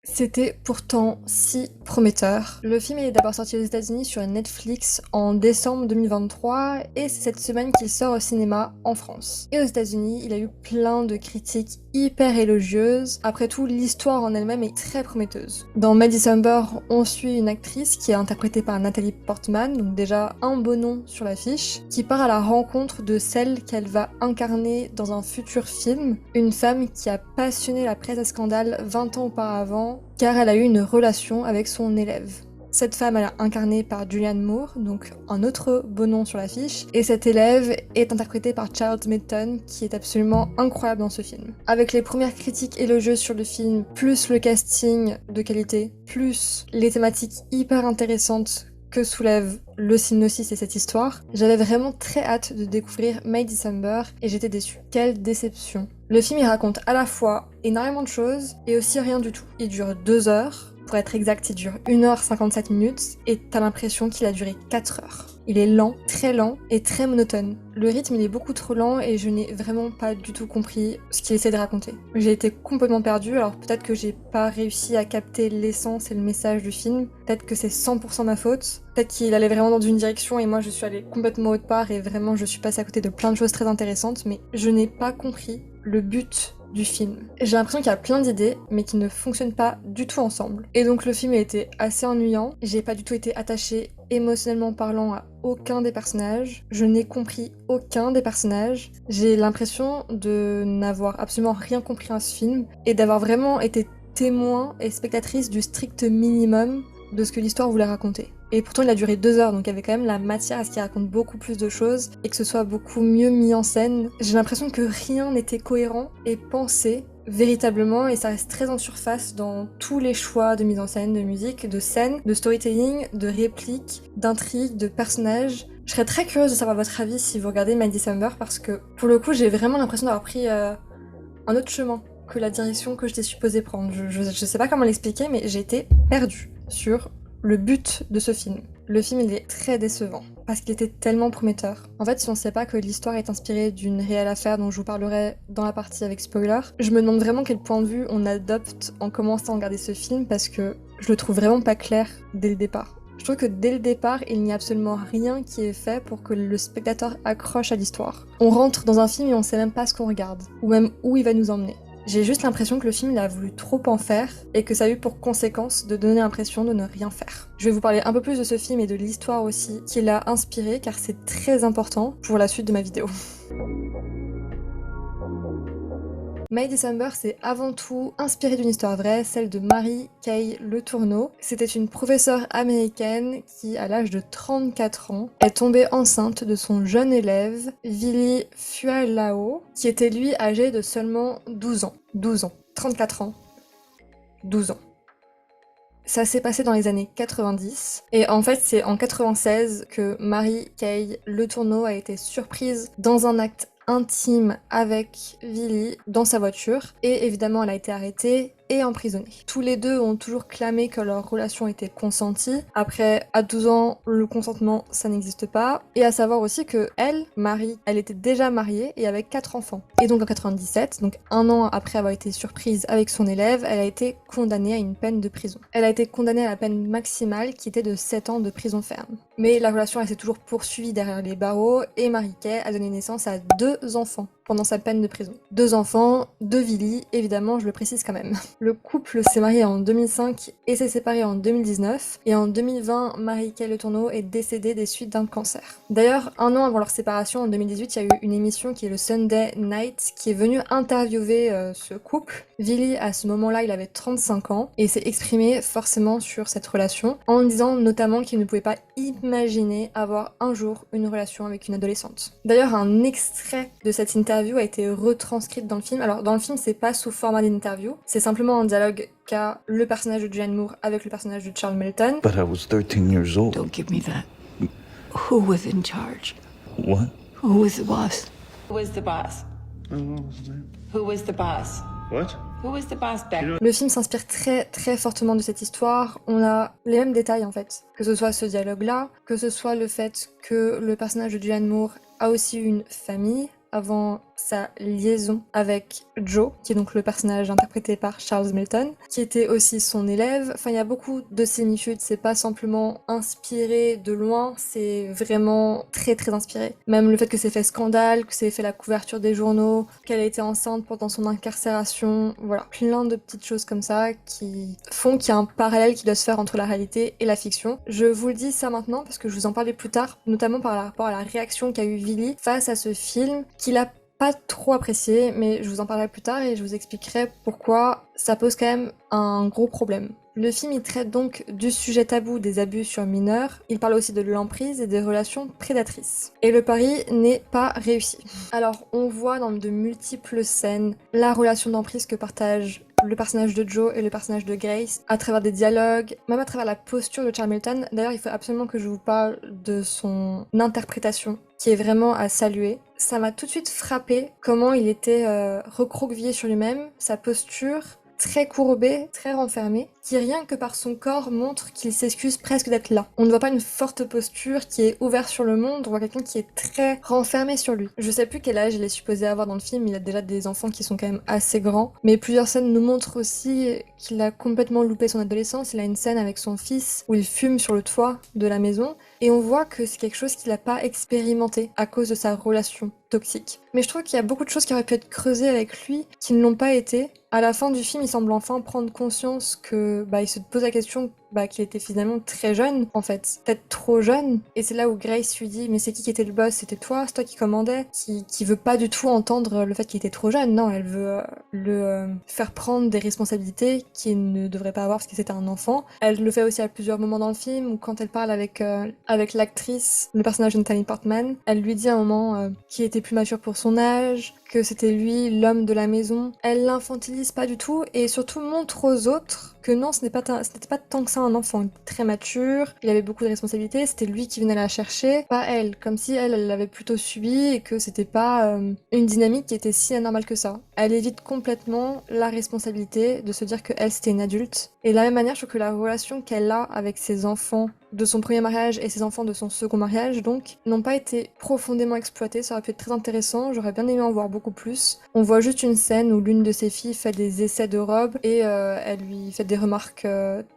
C'était pourtant si prometteur. Le film est d'abord sorti aux États-Unis sur Netflix en décembre 2023 et c'est cette semaine qu'il sort au cinéma en France. Et aux États-Unis, il a eu plein de critiques hyper élogieuses. Après tout, l'histoire en elle-même est très prometteuse. Dans May December, on suit une actrice qui est interprétée par Nathalie Portman, donc déjà un beau nom sur l'affiche, qui part à la rencontre de celle qu'elle va incarner dans un futur film, une femme qui a passionné la presse à scandale 20 ans auparavant car elle a eu une relation avec son élève. Cette femme, elle est incarnée par Julianne Moore, donc un autre beau nom sur l'affiche, et cet élève est interprété par Charles Melton, qui est absolument incroyable dans ce film. Avec les premières critiques élogieuses sur le film, plus le casting de qualité, plus les thématiques hyper intéressantes que soulève le synopsis et cette histoire, j'avais vraiment très hâte de découvrir May December et j'étais déçue. Quelle déception. Le film, il raconte à la fois énormément de choses et aussi rien du tout. Il dure 2 heures. Pour être exact, il dure 1h57 minutes et t'as l'impression qu'il a duré 4 heures. Il est lent, très lent et très monotone. Le rythme, il est beaucoup trop lent et je n'ai vraiment pas du tout compris ce qu'il essaie de raconter. J'ai été complètement perdue, alors peut-être que j'ai pas réussi à capter l'essence et le message du film. Peut-être que c'est 100% ma faute. Peut-être qu'il allait vraiment dans une direction et moi je suis allée complètement autre part et vraiment je suis passée à côté de plein de choses très intéressantes, mais je n'ai pas compris le but du film. J'ai l'impression qu'il y a plein d'idées, mais qui ne fonctionnent pas du tout ensemble. Et donc le film a été assez ennuyant, j'ai pas du tout été attachée émotionnellement parlant à aucun des personnages, je n'ai compris aucun des personnages, j'ai l'impression de n'avoir absolument rien compris à ce film, et d'avoir vraiment été témoin et spectatrice du strict minimum de ce que l'histoire voulait raconter. Et pourtant il a duré 2 heures, donc il y avait quand même la matière à ce qu'il raconte beaucoup plus de choses et que ce soit beaucoup mieux mis en scène. J'ai l'impression que rien n'était cohérent et pensé véritablement, et ça reste très en surface dans tous les choix de mise en scène, de musique, de scène, de storytelling, de répliques, d'intrigues, de personnages. Je serais très curieuse de savoir votre avis si vous regardez My December parce que pour le coup j'ai vraiment l'impression d'avoir pris un autre chemin que la direction que j'étais supposée prendre. Je sais pas comment l'expliquer, mais j'ai été perdue sur le but de ce film. Le film, il est très décevant, parce qu'il était tellement prometteur. En fait, si on sait pas que l'histoire est inspirée d'une réelle affaire dont je vous parlerai dans la partie avec spoiler, je me demande vraiment quel point de vue on adopte en commençant à regarder ce film, parce que je le trouve vraiment pas clair dès le départ. Je trouve que dès le départ, il n'y a absolument rien qui est fait pour que le spectateur accroche à l'histoire. On rentre dans un film et on sait même pas ce qu'on regarde, ou même où il va nous emmener. J'ai juste l'impression que le film il a voulu trop en faire et que ça a eu pour conséquence de donner l'impression de ne rien faire. Je vais vous parler un peu plus de ce film et de l'histoire aussi qui l'a inspiré car c'est très important pour la suite de ma vidéo. May December, c'est avant tout inspiré d'une histoire vraie, celle de Mary Kay Letourneau. C'était une professeure américaine qui, à l'âge de 34 ans, est tombée enceinte de son jeune élève, Vili Fualao, qui était lui âgé de seulement 12 ans. 12 ans. 34 ans. 12 ans. Ça s'est passé dans les années 90, et en fait c'est en 96 que Mary Kay Letourneau a été surprise dans un acte intime avec Vili dans sa voiture, et évidemment elle a été arrêtée et emprisonnée. Tous les deux ont toujours clamé que leur relation était consentie. Après, à 12 ans, le consentement, ça n'existe pas. Et à savoir aussi que elle, Marie, elle était déjà mariée et avec 4 enfants. Et donc en 97, donc 1 an après avoir été surprise avec son élève, elle a été condamnée à une peine de prison. Elle a été condamnée à la peine maximale qui était de 7 ans de prison ferme. Mais la relation, elle s'est toujours poursuivie derrière les barreaux et Marie-Kay a donné naissance à 2 enfants pendant sa peine de prison. 2 enfants, 2 Vili, évidemment, je le précise quand même. Le couple s'est marié en 2005 et s'est séparé en 2019, et en 2020, Mary-Kay Letourneau est décédée des suites d'un cancer. D'ailleurs, 1 an avant leur séparation, en 2018, il y a eu une émission qui est le Sunday Night, qui est venue interviewer ce couple. Vili, à ce moment-là, il avait 35 ans, et s'est exprimé forcément sur cette relation, en disant notamment qu'il ne pouvait pas imaginer avoir un jour une relation avec une adolescente. D'ailleurs, un extrait de cette interview a été retranscrite dans le film. Alors dans le film c'est pas sous format d'interview, c'est simplement un dialogue qu'a le personnage de Julianne Moore avec le personnage de Charles Melton. But I was 13 years old. Don't give me that. Who was in charge? What? Who was the boss? Who was the boss? Who was the boss? What? Who was the boss back? Le film s'inspire très très fortement de cette histoire. On a les mêmes détails en fait. Que ce soit ce dialogue-là, que ce soit le fait que le personnage de Julianne Moore a aussi une famille avant sa liaison avec Joe, qui est donc le personnage interprété par Charles Melton, qui était aussi son élève. Enfin, il y a beaucoup de similitudes, c'est pas simplement inspiré de loin, c'est vraiment très très inspiré. Même le fait que c'est fait scandale, que c'est fait la couverture des journaux, qu'elle a été enceinte pendant son incarcération, voilà, plein de petites choses comme ça qui font qu'il y a un parallèle qui doit se faire entre la réalité et la fiction. Je vous le dis ça maintenant parce que je vous en parlais plus tard, notamment par rapport à la réaction qu'a eu Villy face à ce film, qu'il a pas trop apprécié, mais je vous en parlerai plus tard et je vous expliquerai pourquoi ça pose quand même un gros problème. Le film il traite donc du sujet tabou des abus sur mineurs, il parle aussi de l'emprise et des relations prédatrices. Et le pari n'est pas réussi. Alors on voit dans de multiples scènes la relation d'emprise que partagent le personnage de Joe et le personnage de Grace, à travers des dialogues, même à travers la posture de Charles Melton. D'ailleurs, il faut absolument que je vous parle de son interprétation, qui est vraiment à saluer. Ça m'a tout de suite frappé comment il était recroquevillé sur lui-même, sa posture, très courbé, très renfermé, qui rien que par son corps montre qu'il s'excuse presque d'être là. On ne voit pas une forte posture qui est ouverte sur le monde, on voit quelqu'un qui est très renfermé sur lui. Je sais plus quel âge il est supposé avoir dans le film, il a déjà des enfants qui sont quand même assez grands, mais plusieurs scènes nous montrent aussi qu'il a complètement loupé son adolescence. Il a une scène avec son fils où il fume sur le toit de la maison, et on voit que c'est quelque chose qu'il n'a pas expérimenté à cause de sa relation toxique. Mais je trouve qu'il y a beaucoup de choses qui auraient pu être creusées avec lui, qui ne l'ont pas été. À la fin du film, il semble enfin prendre conscience que il se pose la question qu'il était finalement très jeune, en fait. Peut-être trop jeune. Et c'est là où Grace lui dit « Mais c'est qui était le boss? C'était toi? C'est toi qui commandais ?» qui veut pas du tout entendre le fait qu'il était trop jeune. Non, elle veut le faire prendre des responsabilités qu'il ne devrait pas avoir parce que c'était un enfant. Elle le fait aussi à plusieurs moments dans le film, où quand elle parle avec l'actrice, le personnage de Natalie Portman, elle lui dit à un moment qu'il était plus mature pour son âge, que c'était lui l'homme de la maison. Elle l'infantilise pas du tout et surtout montre aux autres que non, ce n'était pas tant que ça un enfant. Il était très mature, il avait beaucoup de responsabilités, c'était lui qui venait la chercher, pas elle. Comme si elle l'avait plutôt subi et que c'était pas une dynamique qui était si anormale que ça. Elle évite complètement la responsabilité de se dire que elle c'était une adulte. Et de la même manière, je trouve que la relation qu'elle a avec ses enfants de son premier mariage et ses enfants de son second mariage, donc, n'ont pas été profondément exploités. Ça aurait pu être très intéressant, j'aurais bien aimé en voir beaucoup plus. On voit juste une scène où l'une de ses filles fait des essais de robe et elle lui fait des remarques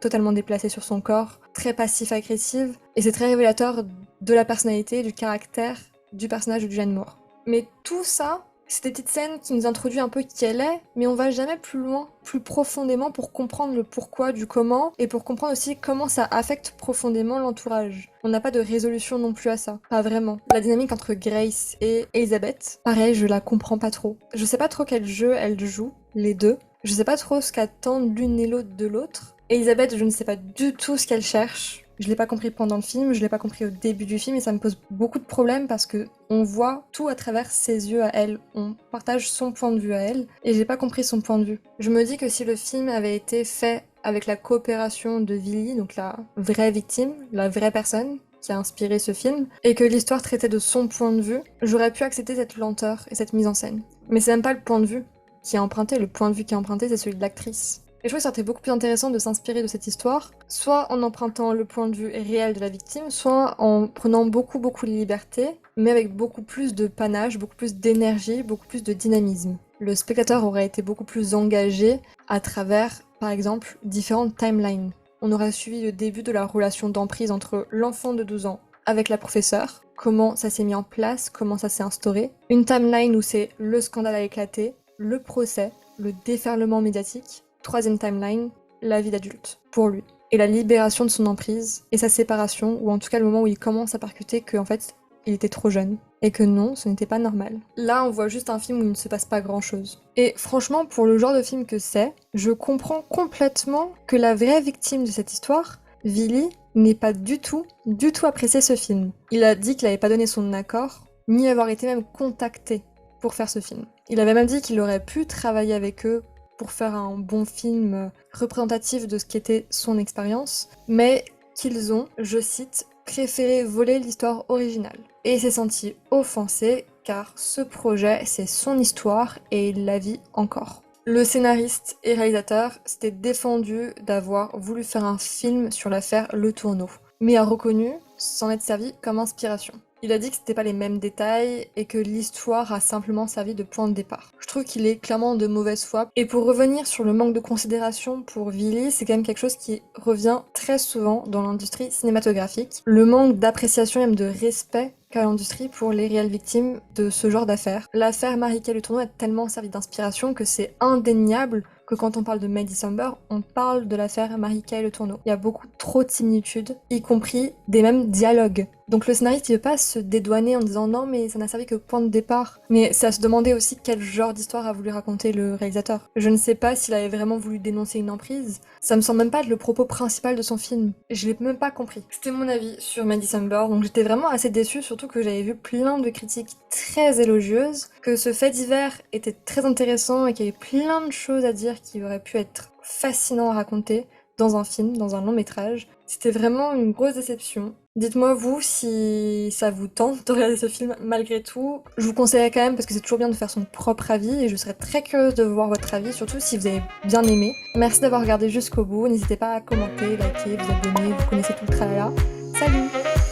totalement déplacées sur son corps, très passif-agressive, et c'est très révélateur de la personnalité, du caractère du personnage de Julianne Moore. Mais tout ça, c'est des petites scènes qui nous introduisent un peu qui elle est, mais on va jamais plus loin, plus profondément pour comprendre le pourquoi du comment et pour comprendre aussi comment ça affecte profondément l'entourage. On n'a pas de résolution non plus à ça, pas vraiment. La dynamique entre Grace et Elizabeth, pareil, je la comprends pas trop. Je sais pas trop quel jeu elles jouent, les deux. Je sais pas trop ce qu'attendent l'une et l'autre de l'autre. Elizabeth, je ne sais pas du tout ce qu'elle cherche. Je l'ai pas compris pendant le film, je l'ai pas compris au début du film et ça me pose beaucoup de problèmes parce que on voit tout à travers ses yeux à elle. On partage son point de vue à elle et j'ai pas compris son point de vue. Je me dis que si le film avait été fait avec la coopération de Villy, donc la vraie victime, la vraie personne qui a inspiré ce film, et que l'histoire traitait de son point de vue, j'aurais pu accepter cette lenteur et cette mise en scène. Mais c'est même pas le point de vue qui est emprunté, le point de vue qui est emprunté c'est celui de l'actrice. Et je trouve que ça serait beaucoup plus intéressant de s'inspirer de cette histoire, soit en empruntant le point de vue réel de la victime, soit en prenant beaucoup de liberté, mais avec beaucoup plus de panache, beaucoup plus d'énergie, beaucoup plus de dynamisme. Le spectateur aurait été beaucoup plus engagé à travers, par exemple, différentes timelines. On aurait suivi le début de la relation d'emprise entre l'enfant de 12 ans avec la professeure, comment ça s'est mis en place, comment ça s'est instauré. Une timeline où c'est le scandale a éclaté, le procès, le déferlement médiatique. Troisième timeline, la vie d'adulte, pour lui. Et la libération de son emprise, et sa séparation, ou en tout cas le moment où il commence à percuter qu'en fait, il était trop jeune. Et que non, ce n'était pas normal. Là, on voit juste un film où il ne se passe pas grand-chose. Et franchement, pour le genre de film que c'est, je comprends complètement que la vraie victime de cette histoire, Villy, n'ait pas du tout apprécié ce film. Il a dit qu'il n'avait pas donné son accord, ni avoir été même contacté pour faire ce film. Il avait même dit qu'il aurait pu travailler avec eux pour faire un bon film représentatif de ce qu'était son expérience, mais qu'ils ont, je cite, préféré voler l'histoire originale. Et il s'est senti offensé car ce projet, c'est son histoire et il la vit encore. Le scénariste et réalisateur s'était défendu d'avoir voulu faire un film sur l'affaire Le Tourneau, mais a reconnu s'en être servi comme inspiration. Il a dit que c'était pas les mêmes détails et que l'histoire a simplement servi de point de départ. Je trouve qu'il est clairement de mauvaise foi. Et pour revenir sur le manque de considération pour Vili, c'est quand même quelque chose qui revient très souvent dans l'industrie cinématographique. Le manque d'appréciation et même de respect qu'a l'industrie pour les réelles victimes de ce genre d'affaires. L'affaire Marie-Kay Le Tourneau a tellement servi d'inspiration que c'est indéniable que quand on parle de May December, on parle de l'affaire Marie-Kay Le Tourneau. Il y a beaucoup trop de similitudes, y compris des mêmes dialogues. Donc le scénariste il veut pas se dédouaner en disant non mais ça n'a servi que point de départ. Mais c'est à se demander aussi quel genre d'histoire a voulu raconter le réalisateur. Je ne sais pas s'il avait vraiment voulu dénoncer une emprise. Ça me semble même pas être le propos principal de son film. Je l'ai même pas compris. C'était mon avis sur May December, donc j'étais vraiment assez déçue, surtout que j'avais vu plein de critiques très élogieuses, que ce fait divers était très intéressant et qu'il y avait plein de choses à dire qui auraient pu être fascinants à raconter dans un film, dans un long métrage. C'était vraiment une grosse déception. Dites-moi vous si ça vous tente de regarder ce film malgré tout. Je vous conseillerais quand même parce que c'est toujours bien de faire son propre avis et je serais très curieuse de voir votre avis, surtout si vous avez bien aimé. Merci d'avoir regardé jusqu'au bout, n'hésitez pas à commenter, liker, vous abonner, vous connaissez tout le tralala. Salut!